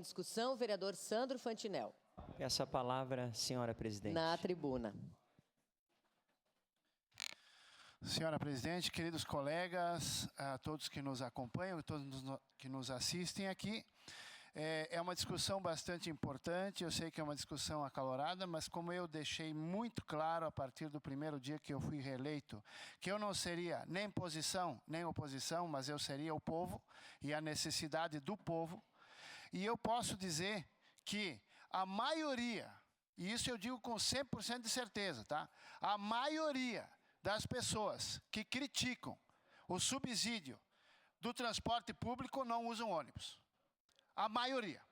discussão, o vereador Sandro Fantinel. Peço a palavra, senhora presidente. Na tribuna. Senhora presidente, queridos colegas, a todos que nos acompanham, todos que nos assistem aqui, é uma discussão bastante importante. Eu sei que é uma discussão acalorada, mas como eu deixei muito claro a partir do primeiro dia que eu fui reeleito, que eu não seria nem posição nem oposição, mas eu seria o povo e a necessidade do povo. E eu posso dizer que a maioria, e isso eu digo com 100% de certeza, tá? A maioria das pessoas que criticam o subsídio do transporte público não usam ônibus. A maioria,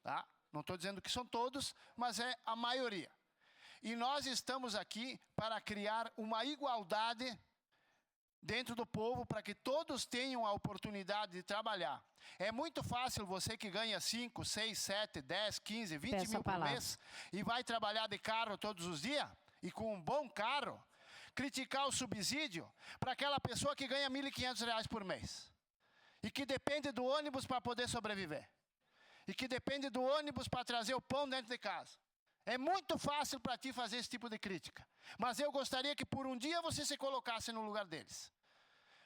tá? Não estou dizendo que são todos, mas é a maioria. E nós estamos aqui para criar uma igualdade dentro do povo, para que todos tenham a oportunidade de trabalhar. É muito fácil você que ganha 5, 6, 7, 10, 15, 20 mil por mês e vai trabalhar de carro todos os dias, e com um bom carro, criticar o subsídio para aquela pessoa que ganha R$ 1.500 por mês e que depende do ônibus para poder sobreviver e que depende do ônibus para trazer o pão dentro de casa. É muito fácil para ti fazer esse tipo de crítica, mas eu gostaria que por um dia você se colocasse no lugar deles.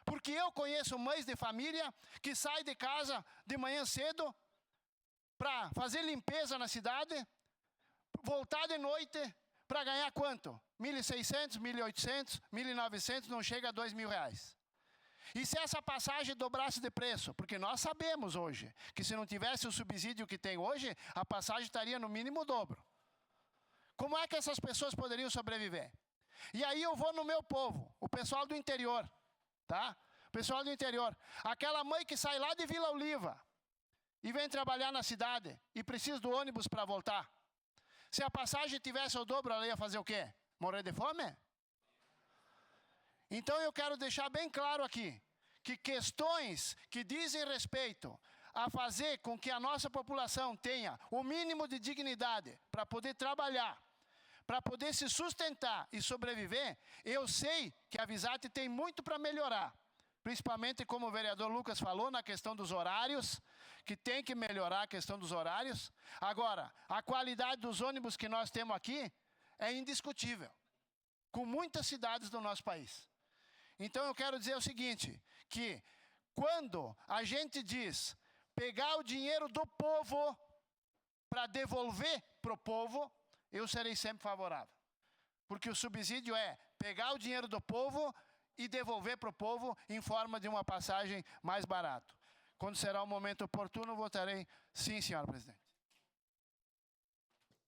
Porque eu conheço mães de família que saem de casa de manhã cedo para fazer limpeza na cidade, voltar de noite para ganhar quanto? 1.600, 1.800, 1.900, não chega a R$2.000. E se essa passagem dobrasse de preço? Porque nós sabemos hoje que se não tivesse o subsídio que tem hoje, a passagem estaria no mínimo o dobro. Como é que essas pessoas poderiam sobreviver? E aí eu vou no meu povo, o pessoal do interior, tá? O pessoal do interior. Aquela mãe que sai lá de Vila Oliva e vem trabalhar na cidade e precisa do ônibus para voltar. Se a passagem tivesse o dobro, ela ia fazer o quê? Morrer de fome? Então eu quero deixar bem claro aqui que questões que dizem respeito a fazer com que a nossa população tenha o mínimo de dignidade para poder trabalhar, para poder se sustentar e sobreviver, eu sei que a Visate tem muito para melhorar. Principalmente, como o vereador Lucas falou, na questão dos horários, que tem que melhorar a questão dos horários. Agora, a qualidade dos ônibus que nós temos aqui é indiscutível, com muitas cidades do nosso país. Então eu quero dizer o seguinte, que quando a gente diz pegar o dinheiro do povo para devolver para o povo, eu serei sempre favorável. Porque o subsídio é pegar o dinheiro do povo e devolver para o povo em forma de uma passagem mais barata. Quando será o momento oportuno, votarei sim, senhora presidente.